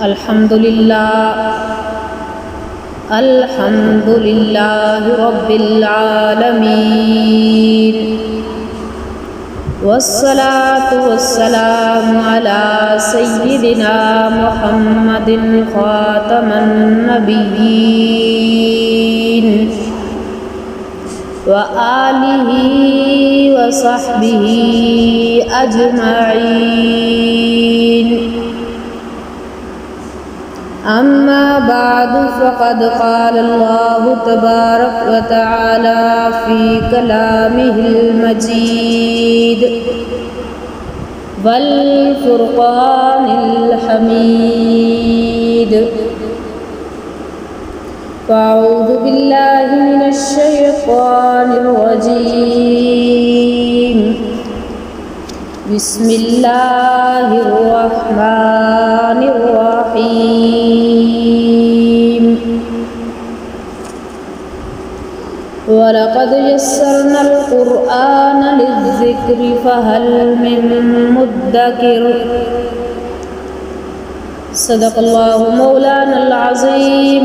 الحمدللہ رب العالمین والصلاة والسلام علی سیدنا محمد خاتم النبیین وآلہ وصحبہ اجمعین اما بعد فقد قال اللہ تبارک وتعالی فی کلامہ المجید والفرقان الحمید فاعوذ باللہ من الشیطان الرجیم بسم اللہ الرحمن الرحیم وَلَقَدْ يَسَّرْنَا الْقُرْآنَ لِلذِّكْرِ فَهَلْ مِن مُّدَّكِرٍ صدق اللہ مولانا العظیم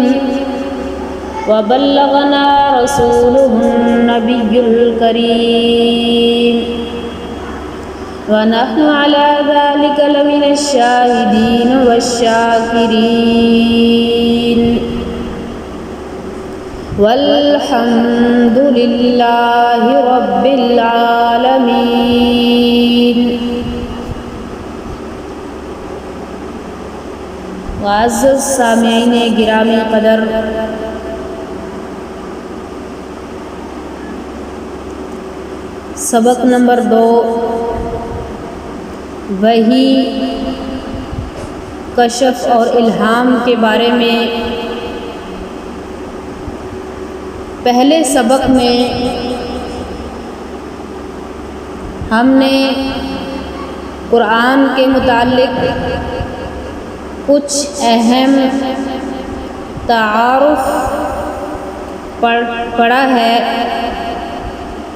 وبلغنا رسوله النبي الكريم ونحن على ذلك لمن الشاهدين والشاكرين والحمد لله رب العالمين. معزز سامعین گرامی قدر، سبق نمبر 2 وحی، کشف اور الہام کے بارے میں پہلے سبق میں ہم نے قرآن کے متعلق کچھ اہم تعارف پڑھا ہے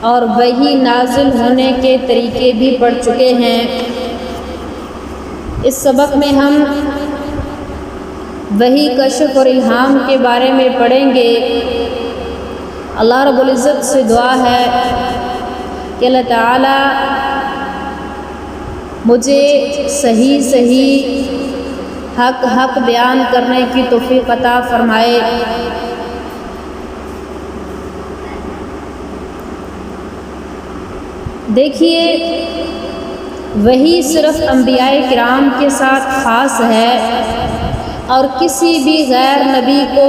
اور وحی نازل ہونے کے طریقے بھی پڑھ چکے ہیں. اس سبق میں ہم وحی، کشف اور الہام کے بارے میں پڑھیں گے. اللہ رب العزت سے دعا ہے کہ اللہ تعالی مجھے صحیح حق بیان کرنے کی توفیق عطا فرمائے. دیکھیے، وحی صرف انبیاء کرام کے ساتھ خاص ہے اور کسی بھی غیر نبی کو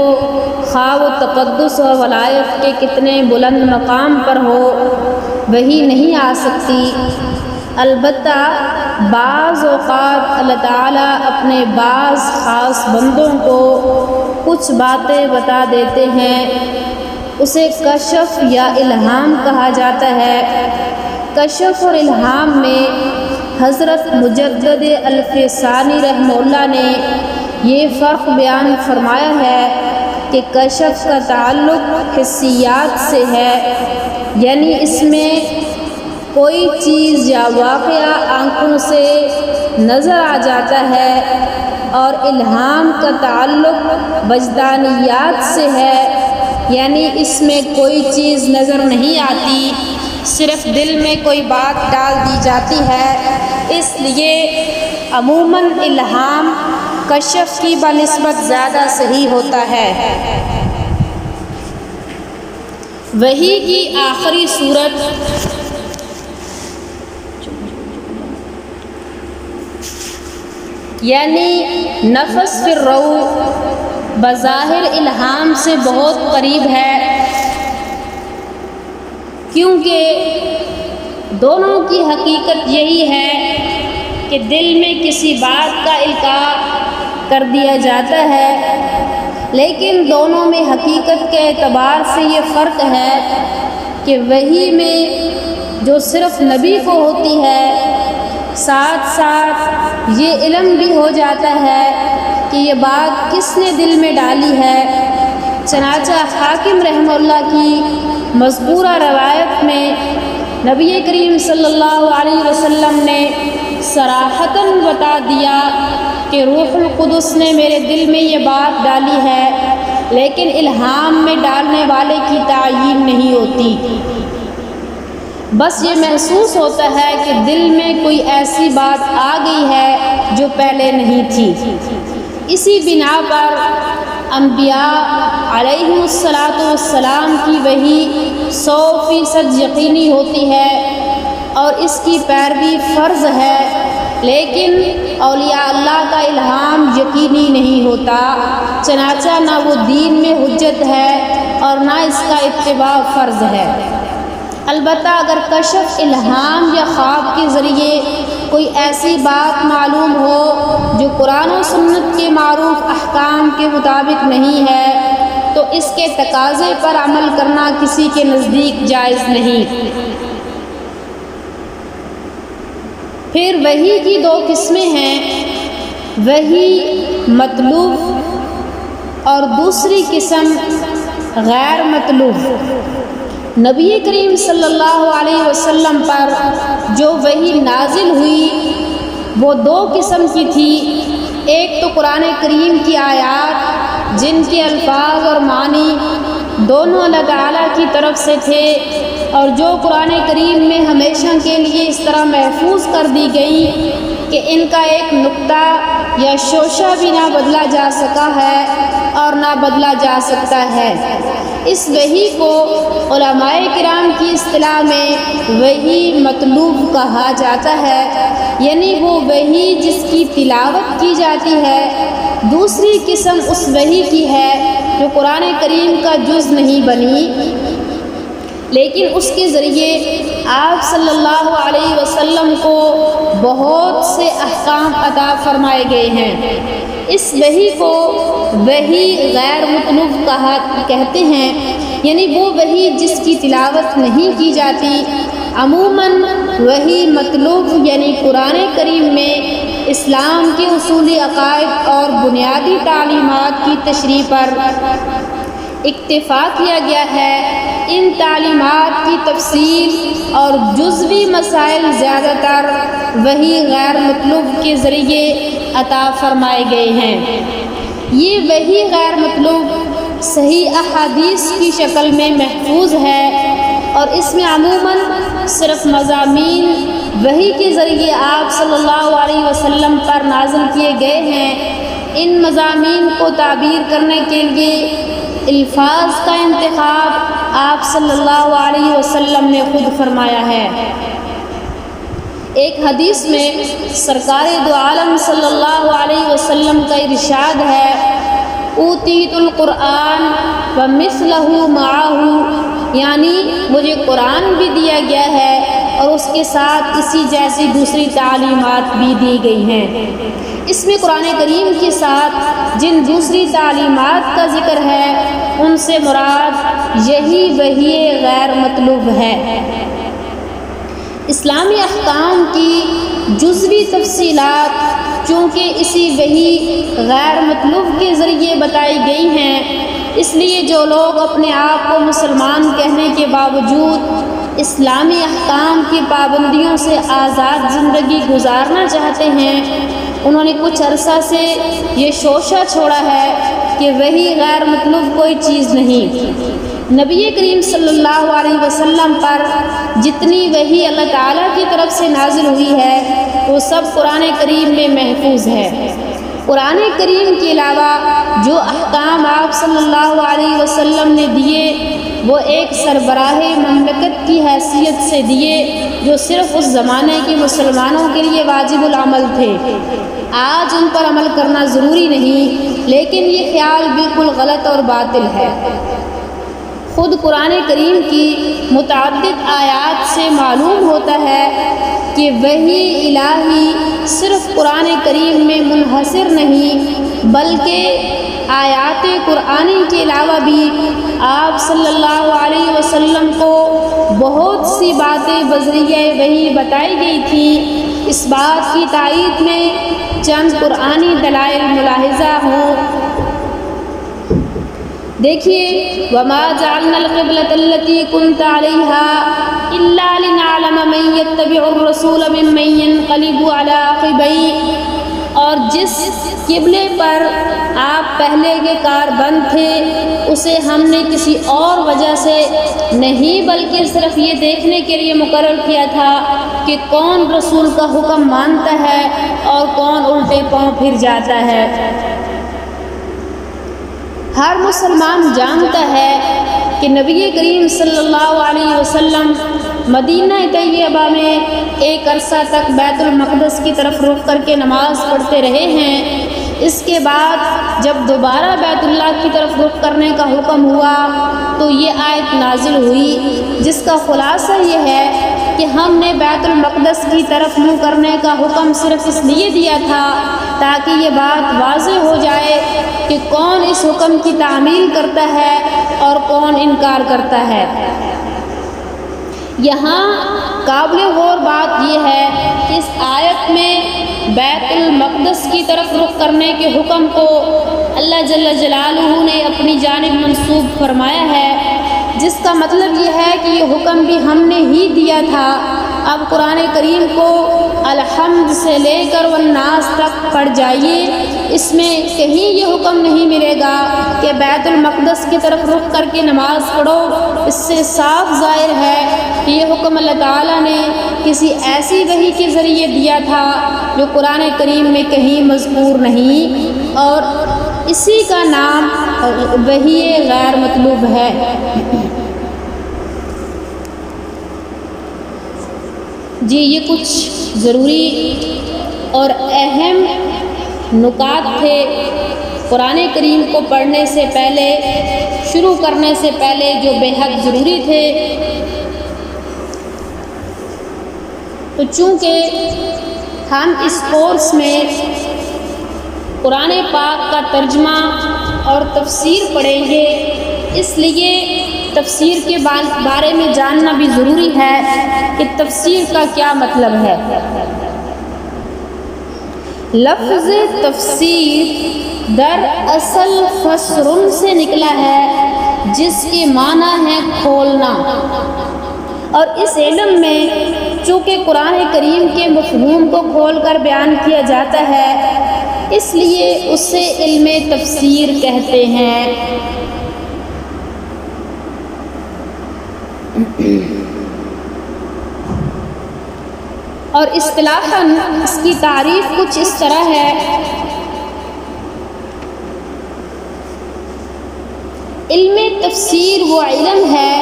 خواہ و تقدس و ولایت کے کتنے بلند مقام پر ہو وحی نہیں آ سکتی. البتہ بعض اوقات اللہ تعالیٰ اپنے بعض خاص بندوں کو کچھ باتیں بتا دیتے ہیں، اسے کشف یا الہام کہا جاتا ہے. کشف اور الہام میں حضرت مجدد الفسانی رحمہ اللہ نے یہ فرق بیان فرمایا ہے کہ کشف کا تعلق حسیات سے ہے، یعنی اس میں کوئی چیز یا واقعہ آنکھوں سے نظر آ جاتا ہے، اور الہام کا تعلق وجدانیات سے ہے، یعنی اس میں کوئی چیز نظر نہیں آتی، صرف دل میں کوئی بات ڈال دی جاتی ہے. اس لیے عموماً الہام کشف کی بنسبت زیادہ صحیح ہوتا ہے. وحی کی آخری صورت یعنی نفس فی الروح بظاہر الہام سے بہت قریب ہے، کیونکہ دونوں کی حقیقت یہی ہے کہ دل میں کسی بات کا القاء کر دیا جاتا ہے، لیکن دونوں میں حقیقت کے اعتبار سے یہ فرق ہے کہ وحی میں جو صرف نبی کو ہوتی ہے، ساتھ ساتھ یہ علم بھی ہو جاتا ہے کہ یہ بات کس نے دل میں ڈالی ہے. چنانچہ حاکم رحمہ اللہ کی مذکورہ روایت میں نبی کریم صلی اللہ علیہ وسلم نے صراحتاً بتا دیا کہ روح القدس نے میرے دل میں یہ بات ڈالی ہے، لیکن الہام میں ڈالنے والے کی تعیین نہیں ہوتی، بس یہ محسوس ہوتا ہے کہ دل میں کوئی ایسی بات آ گئی ہے جو پہلے نہیں تھی۔ اسی بنا پر انبیاء علیہم السلام کی وحی 100% یقینی ہوتی ہے اور اس کی پیروی فرض ہے، لیکن اولیاء اللہ کا الہام یقینی نہیں ہوتا، چنانچہ نہ وہ دین میں حجت ہے اور نہ اس کا اتباع فرض ہے۔ البتہ اگر کشف، الہام یا خواب کے ذریعے کوئی ایسی بات معلوم ہو جو قرآن و سنت کے معروف احکام کے مطابق نہیں ہے تو اس کے تقاضے پر عمل کرنا کسی کے نزدیک جائز نہیں۔ پھر وحی کی 2 قسمیں ہیں، وحی مطلوب اور دوسری قسم غیر مطلوب۔ نبی کریم صلی اللہ علیہ وسلم پر جو وحی نازل ہوئی وہ 2 قسم کی تھی، ایک تو قرآن کریم کی آیات جن کے الفاظ اور معنی دونوں اللہ تعالیٰ کی طرف سے تھے اور جو قرآن کریم میں ہمیشہ کے لیے اس طرح محفوظ کر دی گئی کہ ان کا ایک نقطہ یا شوشہ بھی نہ بدلا جا سکا ہے اور نہ بدلا جا سکتا ہے۔ اس وحی کو علماء کرام کی اصطلاح میں وحی مطلوب کہا جاتا ہے، یعنی وہ وحی جس کی تلاوت کی جاتی ہے۔ دوسری قسم اس وحی کی ہے جو قرآن کریم کا جز نہیں بنی، لیکن اس کے ذریعے آپ صلی اللہ علیہ وسلم کو بہت سے احکام عطا فرمائے گئے ہیں۔ اس وحی کو وحی غیر مطلوب کہتے ہیں، یعنی وہ وحی جس کی تلاوت نہیں کی جاتی۔ عموماً وحی مطلوب یعنی قرآن کریم میں اسلام کے اصولی عقائد اور بنیادی تعلیمات کی تشریح پر اکتفا کیا گیا ہے۔ ان تعلیمات کی تفصیل اور جزوی مسائل زیادہ تر وحی غیر مطلوب کے ذریعے عطا فرمائے گئے ہیں۔ یہ وحی غیر مطلوب صحیح احادیث کی شکل میں محفوظ ہے اور اس میں عموماً صرف مضامین وحی کے ذریعے آپ صلی اللہ علیہ وسلم پر نازل کیے گئے ہیں۔ ان مضامین کو تعبیر کرنے کے لیے الفاظ کا انتخاب آپ صلی اللہ علیہ وسلم نے خود فرمایا ہے۔ ایک حدیث میں سرکار دو عالم صلی اللہ علیہ وسلم کا ارشاد ہے، اوتیت القرآن ومثلہ معہ، یعنی مجھے قرآن بھی دیا گیا ہے اور اس کے ساتھ اسی جیسی دوسری تعلیمات بھی دی گئی ہیں۔ اس میں قرآن کریم کے ساتھ جن دوسری تعلیمات کا ذکر ہے ان سے مراد یہی وحی غیر مطلوب ہے۔ اسلامی احکام کی جزوی تفصیلات چونکہ اسی وحی غیر مطلوب کے ذریعے بتائی گئی ہیں، اس لیے جو لوگ اپنے آپ کو مسلمان کہنے کے باوجود اسلامی احکام کی پابندیوں سے آزاد زندگی گزارنا چاہتے ہیں، انہوں نے کچھ عرصہ سے یہ شوشہ چھوڑا ہے کہ وحی غیر مطلوب کوئی چیز نہیں۔ نبی کریم صلی اللہ علیہ وسلم پر جتنی وحی اللہ تعالیٰ کی طرف سے نازل ہوئی ہے وہ سب قرآن کریم میں محفوظ ہے۔ قرآن کریم کے علاوہ جو احکام آپ صلی اللہ علیہ وسلم نے دیے وہ ایک سربراہ مملکت کی حیثیت سے دیے جو صرف اس زمانے کے مسلمانوں کے لیے واجب العمل تھے۔ آج ان پر عمل کرنا ضروری نہیں، لیکن یہ خیال بالکل غلط اور باطل ہے۔ خود قرآن کریم کی متعدد آیات سے معلوم ہوتا ہے کہ وحی الہی صرف قرآن کریم میں منحصر نہیں بلکہ آیات قرآنی کے علاوہ بھی آپ صلی اللہ علیہ وسلم کو بہت سی باتیں بذریعہ وحی بتائی گئی تھیں۔ اس بات کی تائید میں چند قرآنی دلائل ملاحظہ ہوں۔ دیکھیے، وَمَا جَعَلْنَا الْقِبْلَةَ الَّتِي كُنْتَ عَلَيْهَا إِلَّا لِنَعْلَمَ مَن يَتَّبِعُ الرَّسُولَ مِمَّن يَنقَلِبُ عَلَىٰ عَقِبَيْهِ، اور جس قبلے پر آپ پہلے کے کاربند تھے اسے ہم نے کسی اور وجہ سے نہیں بلکہ صرف یہ دیکھنے کے لیے مقرر کیا تھا کہ کون رسول کا حکم مانتا ہے اور کون الٹے پاؤں پھر جاتا ہے۔ ہر مسلمان جانتا ہے کہ نبی کریم صلی اللہ علیہ وسلم مدینہ طیبہ میں ایک عرصہ تک بیت المقدس کی طرف رخ کر کے نماز پڑھتے رہے ہیں۔ اس کے بعد جب دوبارہ بیت اللہ کی طرف رخ کرنے کا حکم ہوا تو یہ آیت نازل ہوئی، جس کا خلاصہ یہ ہے کہ ہم نے بیت المقدس کی طرف منہ کرنے کا حکم صرف اس لیے دیا تھا تاکہ یہ بات واضح ہو جائے کہ کون اس حکم کی تعمیل کرتا ہے اور کون انکار کرتا ہے۔ یہاں قابل غور بات یہ ہے کہ اس آیت میں بیت المقدس کی طرف رخ کرنے کے حکم کو اللہ جل جلالہ نے اپنی جانب منسوب فرمایا ہے، جس کا مطلب یہ ہے کہ یہ حکم بھی ہم نے ہی دیا تھا۔ اب قرآن کریم کو الحمد سے لے کر والناس تک پڑھ جائیے، اس میں کہیں یہ حکم نہیں ملے گا کہ بیت المقدس کی طرف رخ کر کے نماز پڑھو۔ اس سے صاف ظاہر ہے کہ یہ حکم اللہ تعالیٰ نے کسی ایسی وحی کے ذریعے دیا تھا جو قرآن کریم میں کہیں مذکور نہیں، اور اسی کا نام وحی غیر مطلوب ہے۔ جی یہ کچھ ضروری اور اہم نکات تھے قرآن کریم کو پڑھنے سے پہلے، شروع کرنے سے پہلے، جو بے حد ضروری تھے۔ تو چونکہ ہم اس کورس میں قرآن پاک کا ترجمہ اور تفسیر پڑھیں گے، اس لیے تفسیر کے بارے میں جاننا بھی ضروری ہے کہ تفسیر کا کیا مطلب ہے۔ لفظ تفسیر دراصل فسرن سے نکلا ہے، جس کے معنی ہے کھولنا، اور اس علم میں چونکہ قرآن کریم کے مفہوم کو کھول کر بیان کیا جاتا ہے، اس لیے اسے علم تفسیر کہتے ہیں۔ اور اصطلاحاً اس کی تعریف کچھ اس طرح ہے: علم تفسیر وہ علم ہے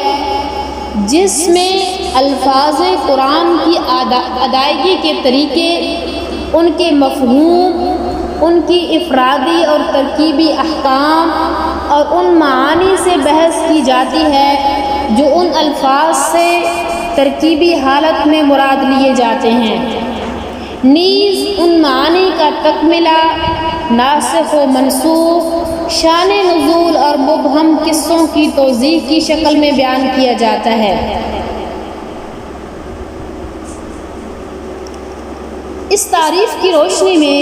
جس میں الفاظ قرآن کی ادائیگی کے طریقے، ان کے مفہوم، ان کی افرادی اور ترکیبی احکام اور ان معانی سے بحث کی جاتی ہے جو ان الفاظ سے ترکیبی حالت میں مراد لیے جاتے ہیں، نیز ان معانی کا تکملہ، ناسخ و منسوخ، شان نزول اور مبہم قصوں کی توضیح کی شکل میں بیان کیا جاتا ہے۔ اس تعریف کی روشنی میں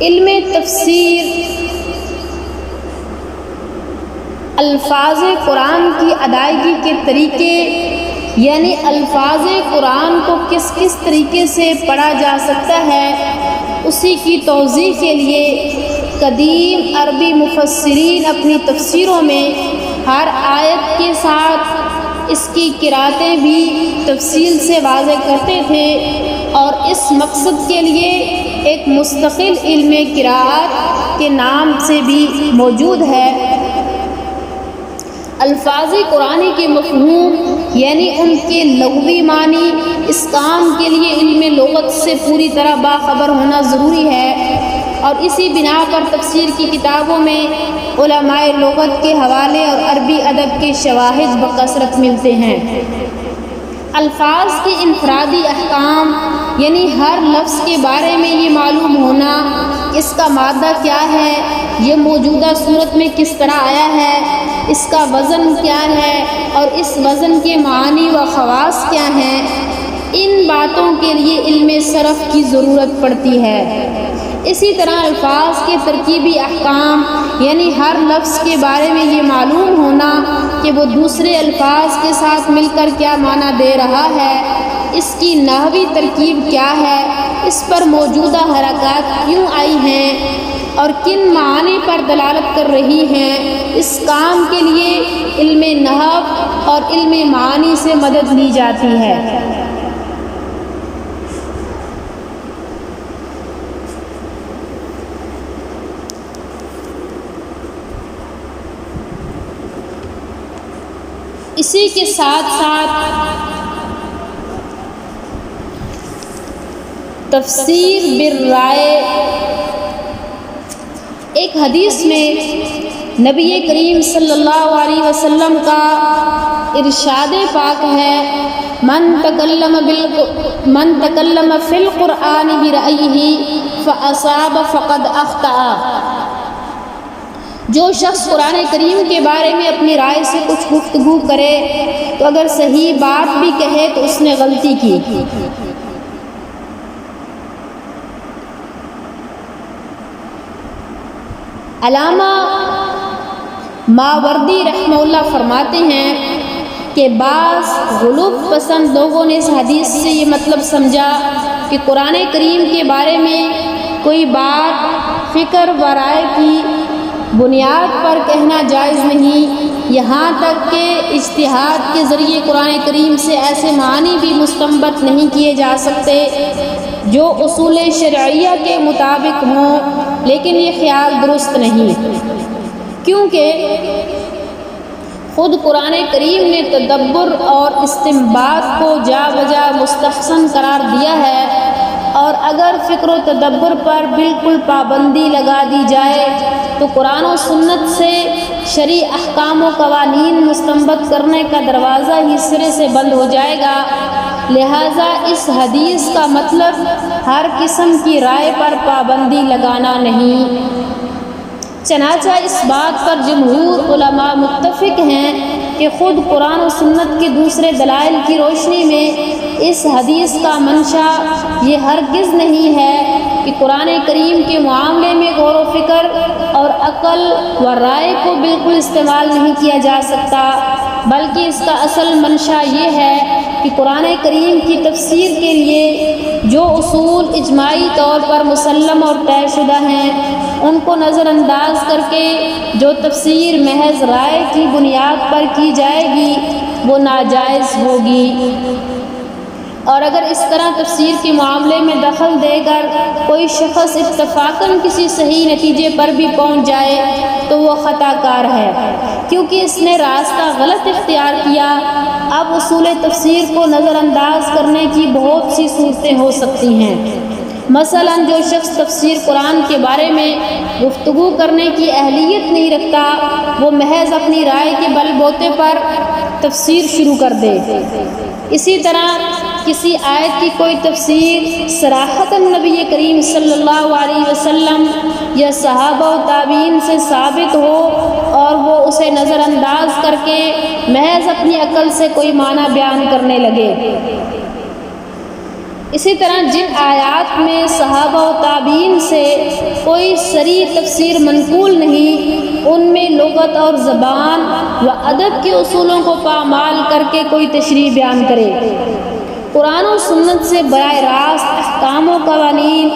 علم تفسیر الفاظ قرآن کی ادائیگی کے طریقے، یعنی الفاظ قرآن کو کس کس طریقے سے پڑھا جا سکتا ہے، اسی کی توضیح کے لیے قدیم عربی مفسرین اپنی تفسیروں میں ہر آیت کے ساتھ اس کی قرأتیں بھی تفصیل سے واضح کرتے تھے، اور اس مقصد کے لیے ایک مستقل علم قرأت کے نام سے بھی موجود ہے۔ الفاظ قرآن کے مفہوم یعنی ان کے لغوی معنی، اس کام کے لیے علم لغت سے پوری طرح باخبر ہونا ضروری ہے، اور اسی بنا پر تفسیر کی کتابوں میں علماء لغت کے حوالے اور عربی ادب کے شواہد بکثرت ملتے ہیں۔ الفاظ کے انفرادی احکام یعنی ہر لفظ کے بارے میں یہ معلوم ہونا، اس کا مادہ کیا ہے، یہ موجودہ صورت میں کس طرح آیا ہے، اس کا وزن کیا ہے، اور اس وزن کے معانی و خواص کیا ہیں، ان باتوں کے لیے علم صرف کی ضرورت پڑتی ہے۔ اسی طرح الفاظ کے ترکیبی احکام یعنی ہر لفظ کے بارے میں یہ معلوم ہونا کہ وہ دوسرے الفاظ کے ساتھ مل کر کیا معنی دے رہا ہے، اس کی نحوی ترکیب کیا ہے، اس پر موجودہ حرکات کیوں آئی ہیں اور کن معانی پر دلالت کر رہی ہیں، اس کام کے لیے علم نحو اور علم معانی سے مدد لی جاتی ہے۔ اسی کے ساتھ ساتھ تفسیر بالرائے، ایک حدیث میں نبی کریم صلی اللہ علیہ وسلم کا ارشاد پاک ہے، من تکلم فی القرآن برأیہ فاصاب فقد اخطأ۔ جو شخص قرآن کریم کے بارے میں اپنی رائے سے کچھ گفتگو کرے تو اگر صحیح بات بھی کہے تو اس نے غلطی کی۔ علامہ ماوردی رحمہ اللہ فرماتے ہیں کہ بعض غلو پسند لوگوں نے اس حدیث سے یہ مطلب سمجھا کہ قرآن کریم کے بارے میں کوئی بات فکر و رائے کی بنیاد پر کہنا جائز نہیں، یہاں تک کہ اجتہاد کے ذریعے قرآن کریم سے ایسے معنی بھی مستنبط نہیں کیے جا سکتے جو اصول شرعیہ کے مطابق ہوں، لیکن یہ خیال درست نہیں، کیونکہ خود قرآن کریم نے تدبر اور استنباط کو جا بجا مستحسن قرار دیا ہے، اور اگر فکر و تدبر پر بالکل پابندی لگا دی جائے تو قرآن و سنت سے شرعی احکام و قوانین مستنبط کرنے کا دروازہ ہی سرے سے بند ہو جائے گا۔ لہٰذا اس حدیث کا مطلب ہر قسم کی رائے پر پابندی لگانا نہیں، چنانچہ اس بات پر جمہور علماء متفق ہیں کہ خود قرآن و سنت کے دوسرے دلائل کی روشنی میں اس حدیث کا منشا یہ ہرگز نہیں ہے کہ قرآن کریم کے معاملے میں غور و فکر اور عقل و رائے کو بالکل استعمال نہیں کیا جا سکتا، بلکہ اس کا اصل منشا یہ ہے کہ قرآن کریم کی تفسیر کے لیے جو اصول اجماعی طور پر مسلم اور طے شدہ ہیں ان کو نظر انداز کر کے جو تفسیر محض رائے کی بنیاد پر کی جائے گی وہ ناجائز ہوگی، اور اگر اس طرح تفسیر کے معاملے میں دخل دے کر کوئی شخص اتفاقاً کسی صحیح نتیجے پر بھی پہنچ جائے تو وہ خطا کار ہے، کیونکہ اس نے راستہ غلط اختیار کیا۔ اب اصول تفسیر کو نظر انداز کرنے کی بہت سی صورتیں ہو سکتی ہیں، مثلا جو شخص تفسیر قرآن کے بارے میں گفتگو کرنے کی اہلیت نہیں رکھتا وہ محض اپنی رائے کے بل بوتے پر تفسیر شروع کر دے۔ اسی طرح کسی آیت کی کوئی تفسیر صراحتاً نبی کریم صلی اللہ علیہ وسلم یا صحابہ و تابعین سے ثابت ہو اور وہ اسے نظر انداز کر کے محض اپنی عقل سے کوئی معنی بیان کرنے لگے۔ اسی طرح جن آیات میں صحابہ و تابعین سے کوئی صریح تفسیر منقول نہیں ان میں لغت اور زبان و ادب کے اصولوں کو پامال کر کے کوئی تشریح بیان کرے، قرآن و سنت سے براہ راست احکام و قوانین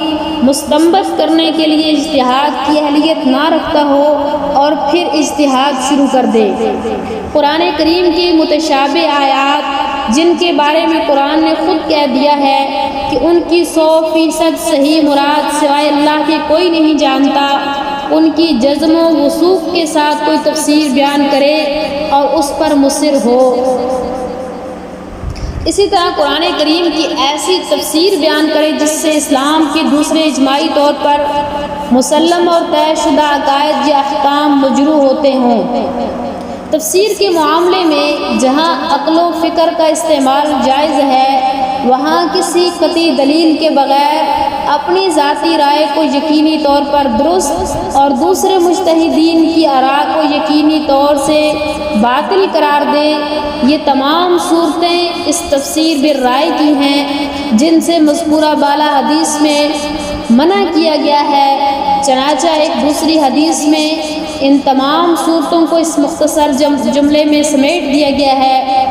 مستنبط کرنے کے لیے اجتہاد کی اہلیت نہ رکھتا ہو اور پھر اجتہاد شروع کر دے۔ قرآن کریم کی متشابہ آیات جن کے بارے میں قرآن نے خود کہہ دیا ہے کہ ان کی 100% صحیح مراد سوائے اللہ کے کوئی نہیں جانتا، ان کی جزم و وثوق کے ساتھ کوئی تفسیر بیان کرے اور اس پر مصر ہو۔ اسی طرح قرآن کریم کی ایسی تفسیر بیان کرے جس سے اسلام کے دوسرے اجماعی طور پر مسلم اور طے شدہ عقائد یا احکام مجروح ہوتے ہوں۔ تفسیر کے معاملے میں جہاں عقل و فکر کا استعمال جائز ہے وہاں کسی قطعی دلیل کے بغیر اپنی ذاتی رائے کو یقینی طور پر درست اور دوسرے مجتہدین کی آراء کو یقینی طور سے باطل قرار دے، یہ تمام صورتیں اس تفسیر بالرائے کی ہیں جن سے مذکورہ بالا حدیث میں منع کیا گیا ہے۔ چنانچہ ایک دوسری حدیث میں ان تمام صورتوں کو اس مختصر جملے میں سمیٹ دیا گیا ہے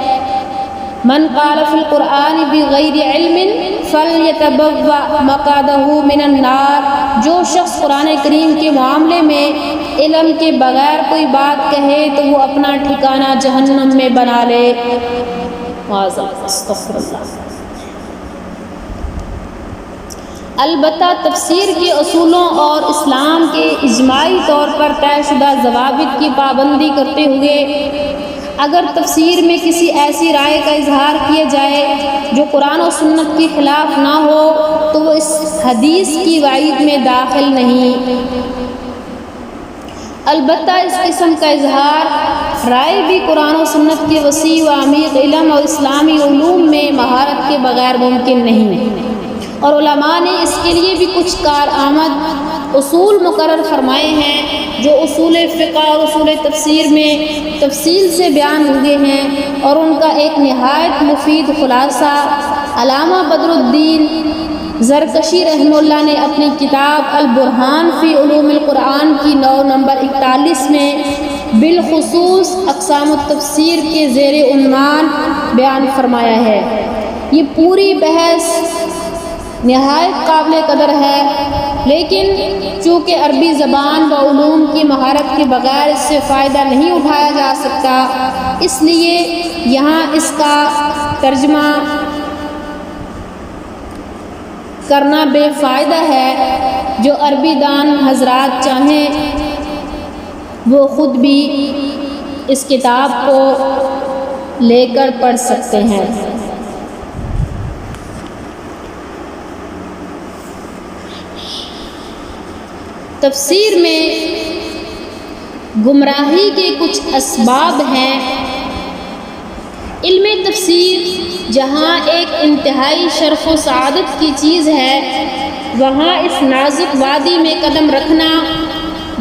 من قال فی القرآن بغیر علم فلیتبوأ مقعدہ من النار، جو شخص قرآن کریم کے معاملے میں علم کے بغیر کوئی بات کہے تو وہ اپنا ٹھکانہ جہنم میں بنا لے۔ استغفر اللہ۔ البتہ تفسیر کے اصولوں اور اسلام کے اجماعی طور پر طے شدہ ضوابط کی پابندی کرتے ہوئے اگر تفسیر میں کسی ایسی رائے کا اظہار کیا جائے جو قرآن و سنت کے خلاف نہ ہو تو وہ اس حدیث کی وعید میں داخل نہیں۔ البتہ اس قسم کا اظہار رائے بھی قرآن و سنت کے وسیع و عمیق علم اور اسلامی علوم میں مہارت کے بغیر ممکن نہیں، اور علماء نے اس کے لیے بھی کچھ کارآمد اصول مقرر فرمائے ہیں جو اصول فقہ اور اصول تفسیر میں تفصیل سے بیان ہوئے ہیں، اور ان کا ایک نہایت مفید خلاصہ علامہ بدر الدین زرکشی رحمہ اللہ نے اپنی کتاب البرہان فی علوم القرآن کی 9 نمبر 41 میں بالخصوص اقسام التفسیر کے زیر عنوان بیان فرمایا ہے۔ یہ پوری بحث نہایت قابل قدر ہے، لیکن چونکہ عربی زبان و علوم کی مہارت کے بغیر اس سے فائدہ نہیں اٹھایا جا سکتا، اس لیے یہاں اس کا ترجمہ کرنا بے فائدہ ہے۔ جو عربی دان حضرات چاہیں وہ خود بھی اس کتاب کو لے کر پڑھ سکتے ہیں۔ تفسیر میں گمراہی کے کچھ اسباب ہیں۔ علم تفسیر جہاں ایک انتہائی شرف و سعادت کی چیز ہے، وہاں اس نازک وادی میں قدم رکھنا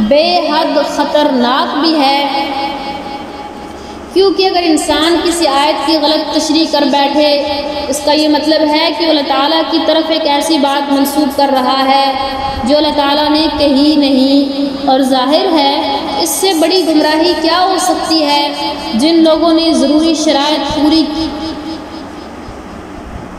بے حد خطرناک بھی ہے، کیونکہ اگر انسان کسی آیت کی غلط تشریح کر بیٹھے اس کا یہ مطلب ہے کہ اللہ تعالیٰ کی طرف ایک ایسی بات منسوب کر رہا ہے جو اللہ تعالیٰ نے کہی نہیں، اور ظاہر ہے اس سے بڑی گمراہی کیا ہو سکتی ہے۔ جن لوگوں نے ضروری شرائط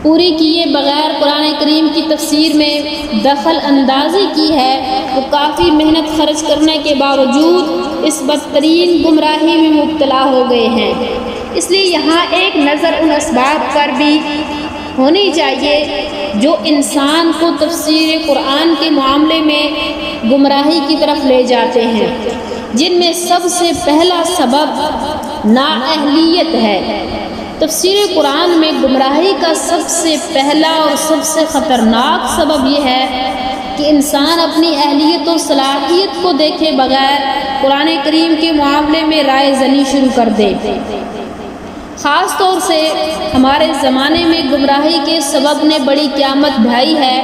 پوری کیے بغیر قرآن کریم کی تفسیر میں دخل اندازی کی ہے، وہ کافی محنت خرچ کرنے کے باوجود اس بدترین گمراہی میں مبتلا ہو گئے ہیں۔ اس لیے یہاں ایک نظر ان اسباب پر بھی ہونی چاہیے جو انسان کو تفسیر قرآن کے معاملے میں گمراہی کی طرف لے جاتے ہیں، جن میں سب سے پہلا سبب نااہلیت ہے۔ تفسیر قرآن میں گمراہی کا سب سے پہلا اور سب سے خطرناک سبب یہ ہے کہ انسان اپنی اہلیت و صلاحیت کو دیکھے بغیر قرآن کریم کے معاملے میں رائے زنی شروع کر دے۔ خاص طور سے ہمارے زمانے میں گمراہی کے سبب نے بڑی قیامت ڈھائی ہے۔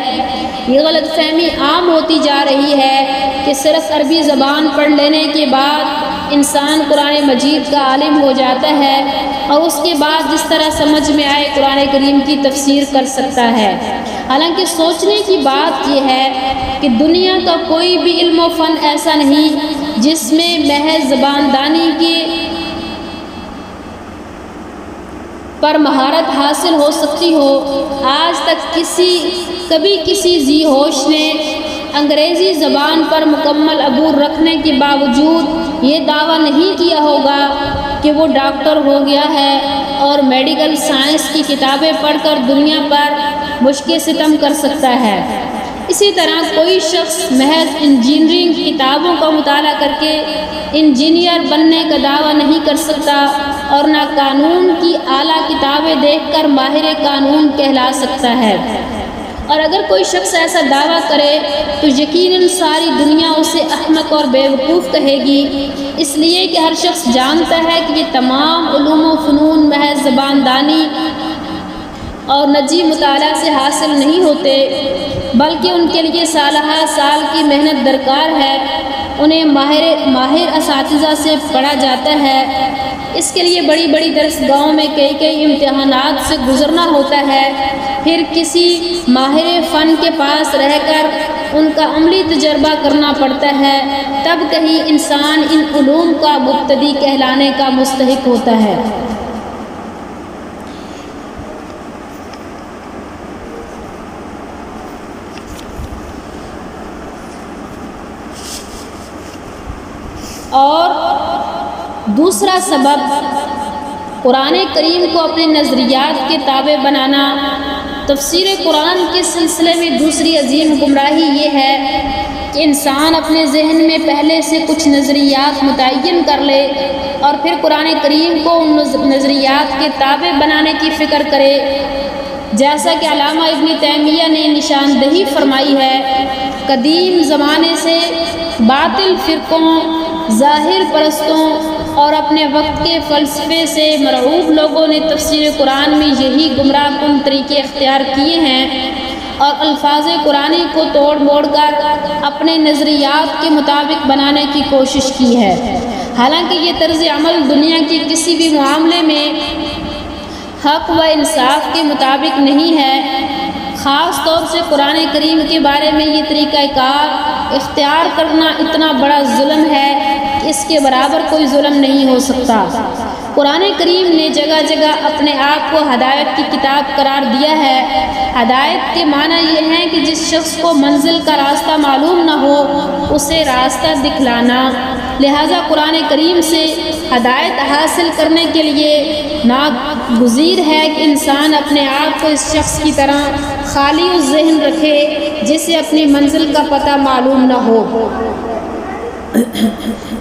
یہ غلط فہمی عام ہوتی جا رہی ہے کہ صرف عربی زبان پڑھ لینے کے بعد انسان قرآن مجید کا عالم ہو جاتا ہے اور اس کے بعد جس طرح سمجھ میں آئے قرآن کریم کی تفسیر کر سکتا ہے۔ حالانکہ سوچنے کی بات یہ ہے کہ دنیا کا کوئی بھی علم و فن ایسا نہیں جس میں محض زبان دانی کے پر مہارت حاصل ہو سکتی ہو۔ آج تک کبھی کسی ذی ہوش نے انگریزی زبان پر مکمل عبور رکھنے کے باوجود یہ دعویٰ نہیں کیا ہوگا کہ وہ ڈاکٹر ہو گیا ہے اور میڈیکل سائنس کی کتابیں پڑھ کر دنیا پر مشق ستم کر سکتا ہے۔ اسی طرح کوئی شخص محض انجینئرنگ کتابوں کا مطالعہ کر کے انجینئر بننے کا دعویٰ نہیں کر سکتا اور نہ قانون کی اعلیٰ کتابیں دیکھ کر ماہر قانون کہلا سکتا ہے۔ اور اگر کوئی شخص ایسا دعویٰ کرے تو یقیناً ساری دنیا اسے احمق اور بیوقوف کہے گی، اس لیے کہ ہر شخص جانتا ہے کہ یہ تمام علوم و فنون محض زبان دانی اور نجی مطالعہ سے حاصل نہیں ہوتے، بلکہ ان کے لیے سالہ سال کی محنت درکار ہے۔ انہیں ماہر اساتذہ سے پڑھا جاتا ہے، اس کے لیے بڑی بڑی درسگاہوں میں کئی امتحانات سے گزرنا ہوتا ہے، پھر کسی ماہر فن کے پاس رہ کر ان کا عملی تجربہ کرنا پڑتا ہے، تب کہیں انسان ان علوم کا مبتدی کہلانے کا مستحق ہوتا ہے۔ اور دوسرا سبب قرآن کریم کو اپنے نظریات کے تابع بنانا۔ تفسیر قرآن کے سلسلے میں دوسری عظیم گمراہی یہ ہے کہ انسان اپنے ذہن میں پہلے سے کچھ نظریات متعین کر لے اور پھر قرآن کریم کو ان نظریات کے تابع بنانے کی فکر کرے، جیسا کہ علامہ ابن تیمیہ نے نشاندہی فرمائی ہے۔ قدیم زمانے سے باطل فرقوں، ظاہر پرستوں اور اپنے وقت کے فلسفے سے مرعوب لوگوں نے تفسیر قرآن میں یہی گمراہ کن طریقے اختیار کیے ہیں اور الفاظ قرآنی کو توڑ موڑ کر اپنے نظریات کے مطابق بنانے کی کوشش کی ہے۔ حالانکہ یہ طرز عمل دنیا کے کسی بھی معاملے میں حق و انصاف کے مطابق نہیں ہے۔ خاص طور سے قرآن کریم کے بارے میں یہ طریقہ کار اختیار کرنا اتنا بڑا ظلم ہے کہ اس کے برابر کوئی ظلم نہیں ہو سکتا۔ قرآن کریم نے جگہ جگہ اپنے آپ کو ہدایت کی کتاب قرار دیا ہے۔ ہدایت کے معنی یہ ہے کہ جس شخص کو منزل کا راستہ معلوم نہ ہو اسے راستہ دکھلانا۔ لہٰذا قرآن کریم سے ہدایت حاصل کرنے کے لیے ناگزیر ہے کہ انسان اپنے آپ کو اس شخص کی طرح خالی الذہن رکھے جسے اپنی منزل کا پتہ معلوم نہ ہو۔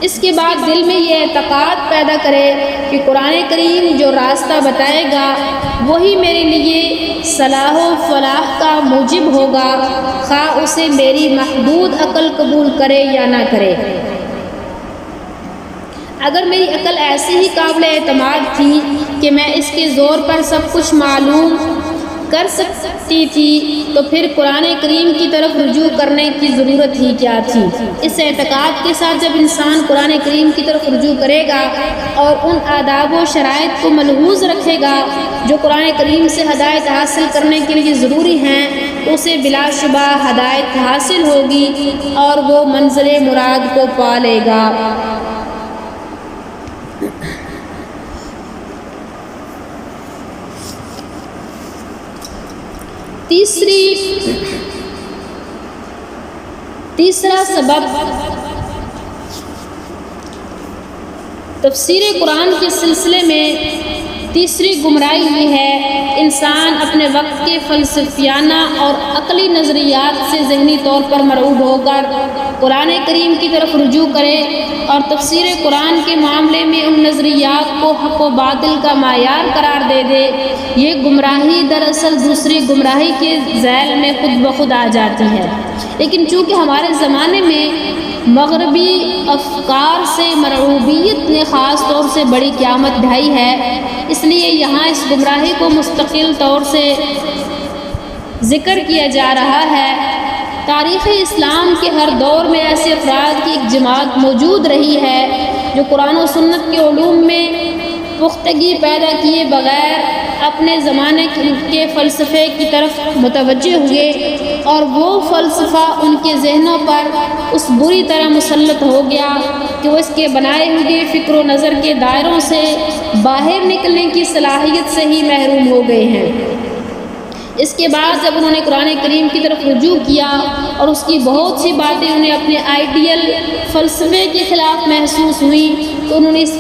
اس کے بعد دل میں یہ اعتقاد پیدا کرے کہ قرآن کریم جو راستہ بتائے گا وہی میرے لیے صلاح و فلاح کا موجب ہوگا، خواہ اسے میری محدود عقل قبول کرے یا نہ کرے۔ اگر میری عقل ایسی ہی قابل اعتماد تھی کہ میں اس کے زور پر سب کچھ معلوم کر سکتی تھی تو پھر قرآن کریم کی طرف رجوع کرنے کی ضرورت ہی کیا تھی۔ اس اعتقاد کے ساتھ جب انسان قرآن کریم کی طرف رجوع کرے گا اور ان آداب و شرائط کو ملحوظ رکھے گا جو قرآن کریم سے ہدایت حاصل کرنے کے لیے ضروری ہیں تو اسے بلا شبہ ہدایت حاصل ہوگی اور وہ منزل مراد کو پا لے گا۔ تیسرا سبب تفسیر قرآن کے سلسلے میں تیسری گمراہی یہ ہے انسان اپنے وقت کے فلسفیانہ اور عقلی نظریات سے ذہنی طور پر مرعوب ہو کر قرآن کریم کی طرف رجوع کرے اور تفسیر قرآن کے معاملے میں ان نظریات کو حق و باطل کا معیار قرار دے دے۔ یہ گمراہی دراصل دوسری گمراہی کے ذیل میں خود بخود آ جاتی ہے، لیکن چونکہ ہمارے زمانے میں مغربی افکار سے مرعوبیت نے خاص طور سے بڑی قیامت ڈھائی ہے، اس لیے یہاں اس گمراہی کو مستقل طور سے ذکر کیا جا رہا ہے۔ تاریخ اسلام کے ہر دور میں ایسے افراد کی ایک جماعت موجود رہی ہے جو قرآن و سنت کے علوم میں پختگی پیدا کیے بغیر اپنے زمانے کے فلسفے کی طرف متوجہ ہوئے اور وہ فلسفہ ان کے ذہنوں پر اس بری طرح مسلط ہو گیا کہ وہ اس کے بنائے ہوئے فکر و نظر کے دائروں سے باہر نکلنے کی صلاحیت سے ہی محروم ہو گئے ہیں۔ اس کے بعد جب انہوں نے قرآن کریم کی طرف رجوع کیا اور اس کی بہت سی باتیں انہیں اپنے آئیڈیل فلسفے کے خلاف محسوس ہوئیں تو انہوں نے اس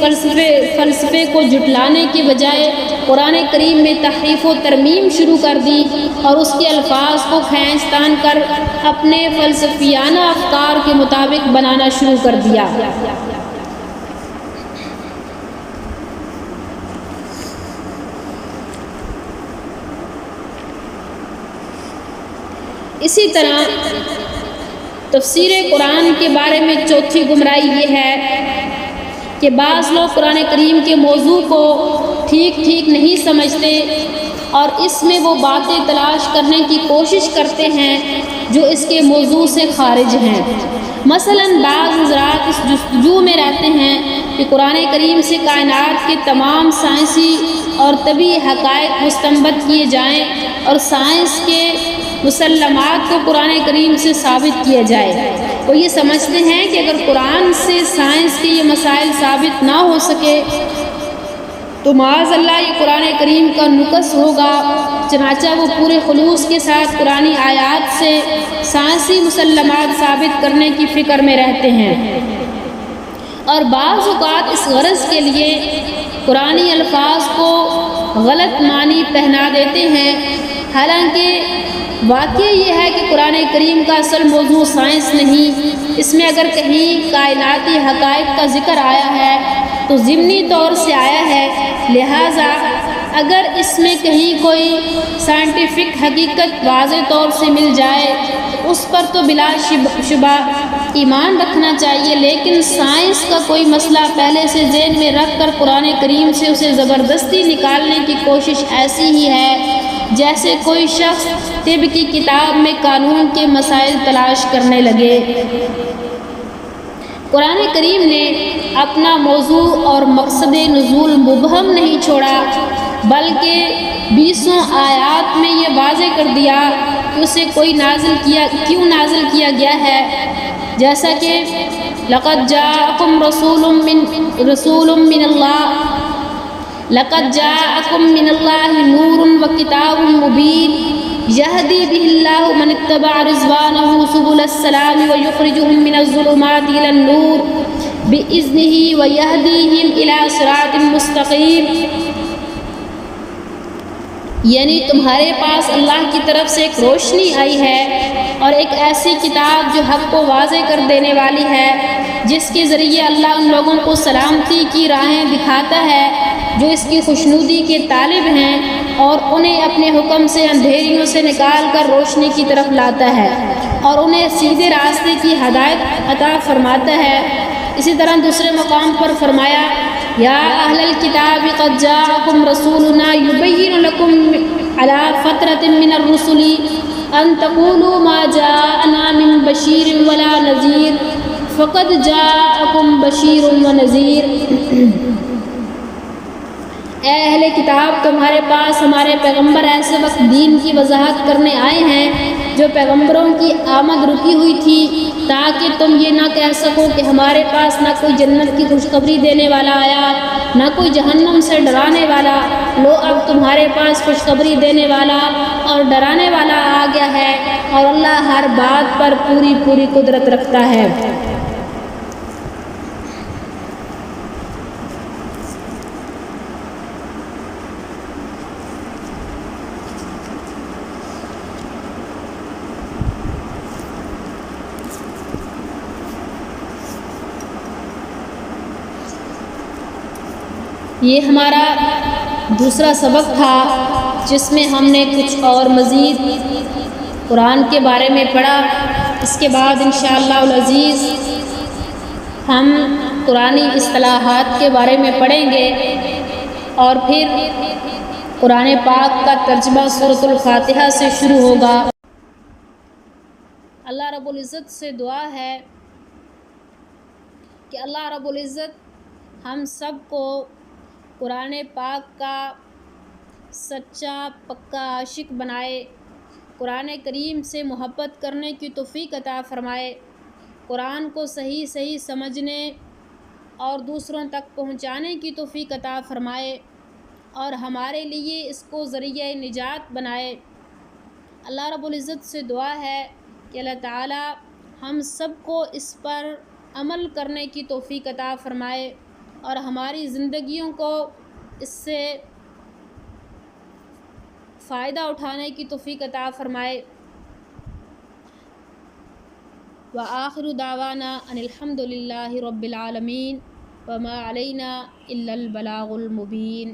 فلسفے کو جھٹلانے کے بجائے قرآن کریم میں تحریف و ترمیم شروع کر دی اور اس کے الفاظ کو کھینچ تان کر اپنے فلسفیانہ افکار کے مطابق بنانا شروع کر دیا۔ اسی طرح تفسیر قرآن کے بارے میں چوتھی گمراہی یہ ہے کہ بعض لوگ قرآن کریم کے موضوع کو ٹھیک نہیں سمجھتے اور اس میں وہ باتیں تلاش کرنے کی کوشش کرتے ہیں جو اس کے موضوع سے خارج ہیں۔ مثلاً بعض حضرات اس جستجو میں رہتے ہیں کہ قرآن کریم سے کائنات کے تمام سائنسی اور طبی حقائق مستنبط کیے جائیں اور سائنس کے مسلمات کو قرآن کریم سے ثابت کیا جائے۔ وہ یہ سمجھتے ہیں کہ اگر قرآن سے سائنس کے یہ مسائل ثابت نہ ہو سکے تو معاذ اللہ یہ قرآن کریم کا نقص ہوگا، چنانچہ وہ پورے خلوص کے ساتھ قرآنی آیات سے سائنسی مسلمات ثابت کرنے کی فکر میں رہتے ہیں۔ اور بعض اوقات اس غرض کے لیے قرآنی الفاظ کو غلط معنی پہنا دیتے ہیں، حالانکہ واقعہ یہ ہے کہ قرآن کریم کا اصل موضوع سائنس نہیں، اس میں اگر کہیں کائناتی حقائق کا ذکر آیا ہے تو ضمنی طور سے آیا ہے، لہٰذا اگر اس میں کہیں کوئی سائنٹیفک حقیقت واضح طور سے مل جائے اس پر تو بلا شبہ ایمان رکھنا چاہیے، لیکن سائنس کا کوئی مسئلہ پہلے سے ذہن میں رکھ کر قرآن کریم سے اسے زبردستی نکالنے کی کوشش ایسی ہی ہے جیسے کوئی شخص طب کی کتاب میں قانون کے مسائل تلاش کرنے لگے۔ قرآن کریم نے اپنا موضوع اور مقصد نزول مبہم نہیں چھوڑا، بلکہ 20 آیات میں یہ واضح کر دیا کہ اسے کیوں نازل کیا گیا ہے، جیسا کہ لقد جاءکم من اللہ نور وکتاب مبین یہدی بہ اللہ من اتبع رضوانہ سبل السلام ویخرجہم من الظلمات الی النور بإذنہ ویہدیہم الی صراط مستقیم، یعنی تمہارے پاس اللہ کی طرف سے ایک روشنی آئی ہے اور ایک ایسی کتاب جو حق کو واضح کر دینے والی ہے، جس کے ذریعے اللہ ان لوگوں کو سلامتی کی راہیں دکھاتا ہے جو اس کی خوشنودی کے طالب ہیں، اور انہیں اپنے حکم سے اندھیریوں سے نکال کر روشنی کی طرف لاتا ہے اور انہیں سیدھے راستے کی ہدایت عطا فرماتا ہے۔ اسی طرح دوسرے مقام پر فرمایا یا اہل الکتاب قد جاءکم رسولنا یبین لکم علی فترۃ من الرسل ان تقولوا ما جاءنا من بشیر ولا نذیر فقد جاءکم بشیر ونذیر، اے اہل کتاب تمہارے پاس ہمارے پیغمبر ایسے وقت دین کی وضاحت کرنے آئے ہیں جو پیغمبروں کی آمد رکی ہوئی تھی، تاکہ تم یہ نہ کہہ سکو کہ ہمارے پاس نہ کوئی جنت کی خوشخبری دینے والا آیا نہ کوئی جہنم سے ڈرانے والا، لو اب تمہارے پاس خوشخبری دینے والا اور ڈرانے والا آ گیا ہے، اور اللہ ہر بات پر پوری قدرت رکھتا ہے۔ یہ ہمارا دوسرا سبق تھا جس میں ہم نے کچھ اور مزید قرآن کے بارے میں پڑھا۔ اس کے بعد انشاءاللہ العزیز ہم قرآنی اصطلاحات کے بارے میں پڑھیں گے اور پھر قرآن پاک کا ترجمہ سورۃ الفاتحہ سے شروع ہوگا۔ اللہ رب العزت سے دعا ہے کہ اللہ رب العزت ہم سب کو قرآن پاک کا سچا پکا عاشق بنائے، قرآن کریم سے محبت کرنے کی توفیق عطا فرمائے، قرآن کو صحیح سمجھنے اور دوسروں تک پہنچانے کی توفیق عطا فرمائے، اور ہمارے لیے اس کو ذریعہ نجات بنائے۔ اللہ رب العزت سے دعا ہے کہ اللہ تعالی ہم سب کو اس پر عمل کرنے کی توفیق عطا فرمائے اور ہماری زندگیوں کو اس سے فائدہ اٹھانے کی توفیق عطا فرمائے۔ وآخر دعوانا ان الحمد للہ رب العالمین وما علینا الا البلاغ المبین۔